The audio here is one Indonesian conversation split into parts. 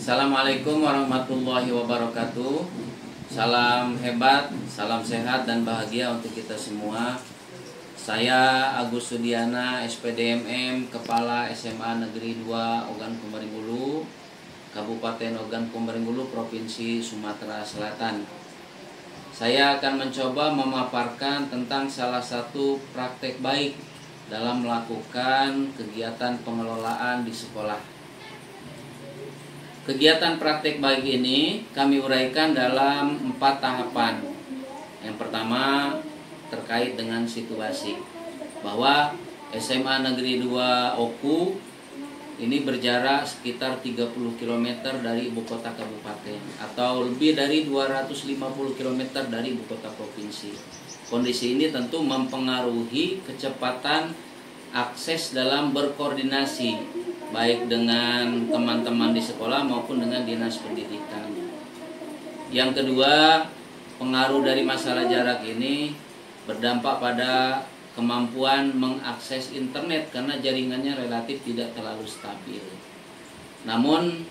Assalamualaikum warahmatullahi wabarakatuh. Salam hebat, salam sehat dan bahagia untuk kita semua. Saya Agus Sudiana, SPDMM, Kepala SMA Negeri 2 Ogan Komeringbulu, Kabupaten Ogan Komeringbulu, Provinsi Sumatera Selatan. Saya akan mencoba memaparkan tentang salah satu praktek baik dalam melakukan kegiatan pengelolaan di sekolah. Kegiatan praktek baik ini kami uraikan dalam 4 tahapan. Yang pertama terkait dengan situasi, bahwa SMA Negeri 2 Oku ini berjarak sekitar 30 km dari ibu kota kabupaten atau lebih dari 250 km dari ibu kota provinsi. Kondisi ini tentu mempengaruhi kecepatan akses dalam berkoordinasi baik dengan teman-teman di sekolah maupun dengan dinas pendidikan. Yang kedua, pengaruh dari masalah jarak ini berdampak pada kemampuan mengakses internet karena jaringannya relatif tidak terlalu stabil. Namun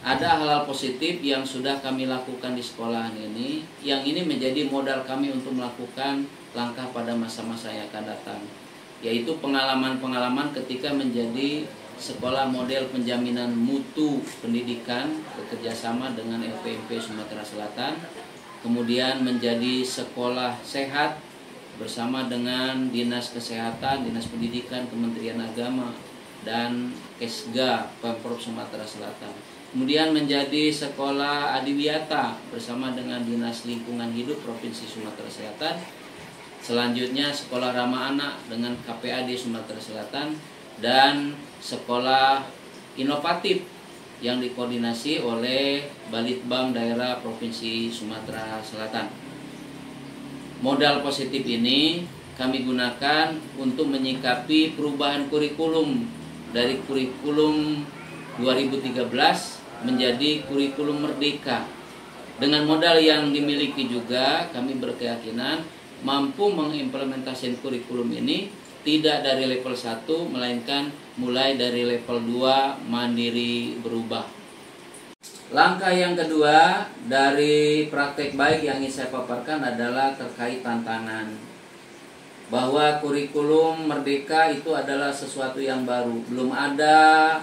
ada hal-hal positif yang sudah kami lakukan di sekolahan ini, yang ini menjadi modal kami untuk melakukan langkah pada masa-masa yang akan datang, yaitu pengalaman-pengalaman ketika menjadi sekolah model penjaminan mutu pendidikan bekerjasama dengan LPMP Sumatera Selatan, kemudian menjadi sekolah sehat bersama dengan Dinas Kesehatan, Dinas Pendidikan, Kementerian Agama, dan Kesga Pemprov Sumatera Selatan. Kemudian menjadi sekolah adiwiyata bersama dengan Dinas Lingkungan Hidup Provinsi Sumatera Selatan. Selanjutnya sekolah ramah anak dengan KPAD Sumatera Selatan, dan sekolah inovatif yang dikoordinasi oleh Balitbang Daerah Provinsi Sumatera Selatan. Modal positif ini kami gunakan untuk menyikapi perubahan kurikulum dari kurikulum 2013 menjadi kurikulum merdeka. Dengan modal yang dimiliki juga kami berkeyakinan mampu mengimplementasikan kurikulum ini tidak dari level 1 melainkan mulai dari level 2 mandiri berubah. Langkah yang kedua dari praktek baik yang ingin saya paparkan adalah terkait tantangan. Bahwa kurikulum merdeka itu adalah sesuatu yang baru. Belum ada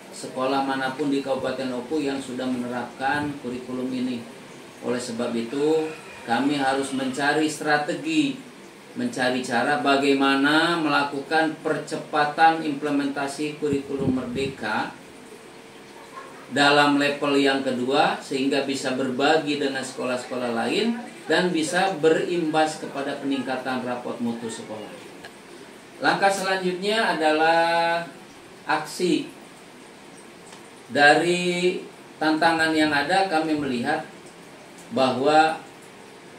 sekolah manapun di Kabupaten Oku yang sudah menerapkan kurikulum ini. Oleh sebab itu kami harus mencari strategi, mencari cara bagaimana melakukan percepatan implementasi kurikulum merdeka dalam level yang kedua sehingga bisa berbagi dengan sekolah-sekolah lain dan bisa berimbas kepada peningkatan rapot mutu sekolah. Langkah selanjutnya adalah aksi. Dari tantangan yang ada kami melihat bahwa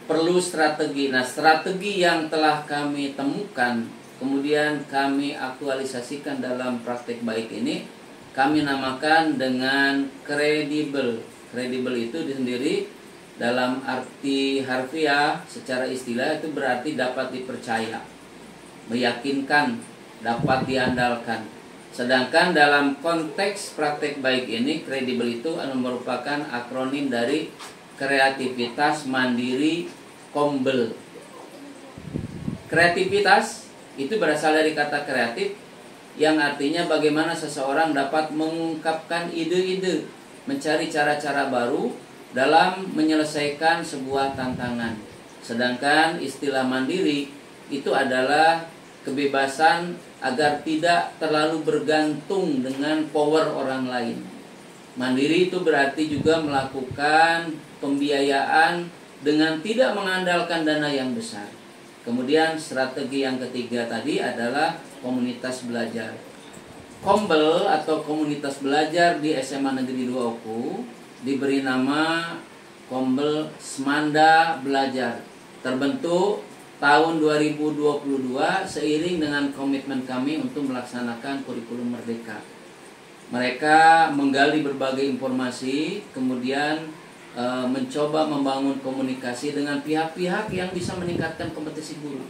perlu strategi. Nah, strategi yang telah kami temukan kemudian kami aktualisasikan dalam praktek baik ini kami namakan dengan kredibel. Kredibel itu sendiri dalam arti harfiah secara istilah itu berarti dapat dipercaya, meyakinkan, dapat diandalkan. Sedangkan dalam konteks praktek baik ini kredibel itu merupakan akronim dari kreativitas mandiri Kombel. Kreativitas itu berasal dari kata kreatif yang artinya bagaimana seseorang dapat mengungkapkan ide-ide, mencari cara-cara baru dalam menyelesaikan sebuah tantangan. Sedangkan istilah mandiri itu adalah kebebasan agar tidak terlalu bergantung dengan power orang lain. Mandiri itu berarti juga melakukan pembiayaan dengan tidak mengandalkan dana yang besar. Kemudian strategi yang ketiga tadi adalah komunitas belajar. Kombel atau komunitas belajar di SMA Negeri 2 Oku diberi nama Kombel Semanda Belajar. Terbentuk tahun 2022 seiring dengan komitmen kami untuk melaksanakan kurikulum merdeka. Mereka menggali berbagai informasi, kemudian mencoba membangun komunikasi dengan pihak-pihak yang bisa meningkatkan kompetisi guru,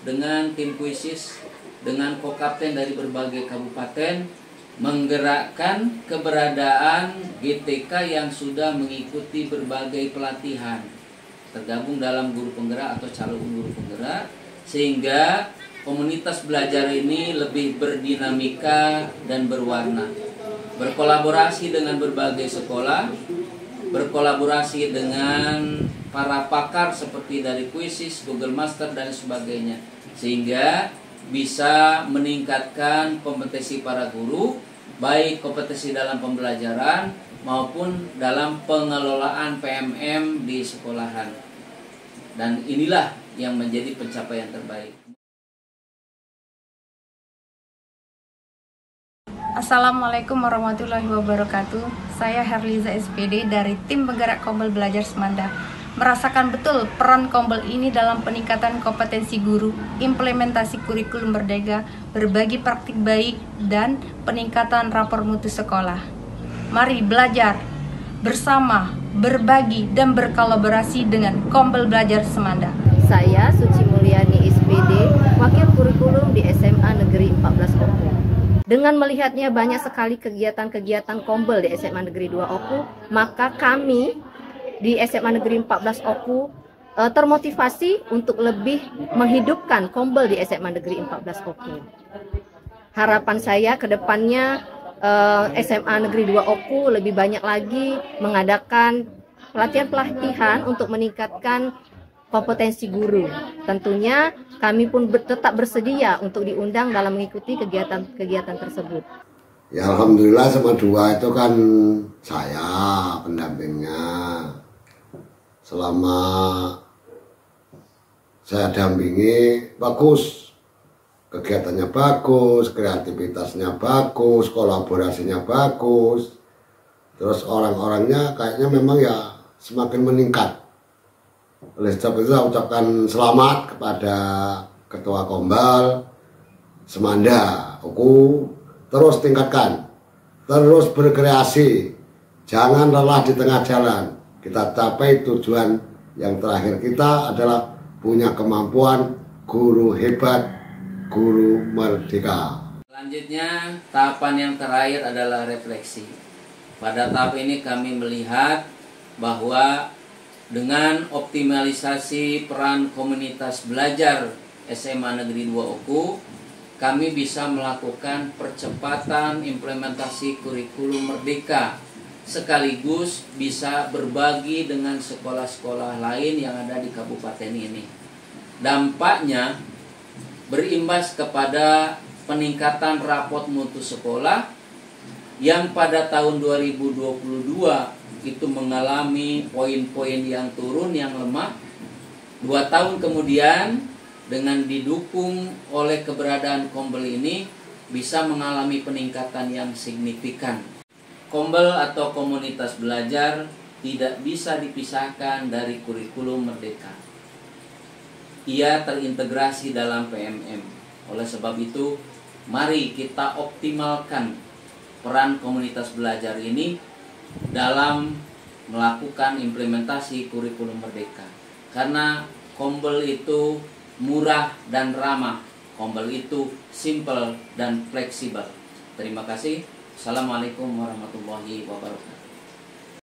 dengan tim kuisis, dengan kokapten dari berbagai kabupaten, menggerakkan keberadaan GTK yang sudah mengikuti berbagai pelatihan, tergabung dalam guru penggerak atau calon guru penggerak, sehingga komunitas belajar ini lebih berdinamika dan berwarna, berkolaborasi dengan berbagai sekolah, berkolaborasi dengan para pakar seperti dari Quizizz, Google Master dan sebagainya, sehingga bisa meningkatkan kompetensi para guru, baik kompetensi dalam pembelajaran maupun dalam pengelolaan PMM di sekolahan. Dan inilah yang menjadi pencapaian terbaik. Assalamualaikum warahmatullahi wabarakatuh. Saya Herliza SPD dari tim penggerak Kombel Belajar Semanda. Merasakan betul peran Kombel ini dalam peningkatan kompetensi guru, implementasi kurikulum merdeka, berbagi praktik baik, dan peningkatan rapor mutu sekolah. Mari belajar bersama, berbagi, dan berkolaborasi dengan Kombel Belajar Semanda. Saya Suci Mulyani SPD, Wakil Kurikulum di SMA Negeri 14 Oku. Dengan melihatnya banyak sekali kegiatan-kegiatan Kombel di SMA Negeri 2 Oku, maka kami di SMA Negeri 14 Oku termotivasi untuk lebih menghidupkan Kombel di SMA Negeri 14 Oku. Harapan saya ke depannya SMA Negeri 2 Oku lebih banyak lagi mengadakan pelatihan-pelatihan untuk meningkatkan kompetensi guru. Tentunya kami pun tetap bersedia untuk diundang dalam mengikuti kegiatan-kegiatan tersebut. Ya alhamdulillah SMA 2 itu kan saya pendampingnya. Selama saya dampingi bagus, kegiatannya bagus, kreativitasnya bagus, kolaborasinya bagus. Terus orang-orangnya kayaknya memang ya semakin meningkat. Oleh sebab itu saya ucapkan selamat kepada Ketua Kombel Semanda Oku. Terus tingkatkan, terus berkreasi, jangan lelah di tengah jalan. Kita capai tujuan yang terakhir kita adalah punya kemampuan guru hebat, guru merdeka. Selanjutnya, tahapan yang terakhir adalah refleksi. Pada tahap ini kami melihat bahwa dengan optimalisasi peran komunitas belajar SMA Negeri 2 Oku, kami bisa melakukan percepatan implementasi kurikulum merdeka, sekaligus bisa berbagi dengan sekolah-sekolah lain yang ada di kabupaten ini. Dampaknya berimbas kepada peningkatan rapot mutu sekolah yang pada tahun 2022 itu mengalami poin-poin yang turun, yang lemah. 2 tahun kemudian dengan didukung oleh keberadaan Kombel ini bisa mengalami peningkatan yang signifikan. Kombel atau komunitas belajar tidak bisa dipisahkan dari kurikulum merdeka. Ia terintegrasi dalam PMM. Oleh sebab itu, mari kita optimalkan peran komunitas belajar ini dalam melakukan implementasi kurikulum merdeka. Karena Kombel itu murah dan ramah. Kombel itu simple dan fleksibel. Terima kasih. Assalamualaikum warahmatullahi wabarakatuh.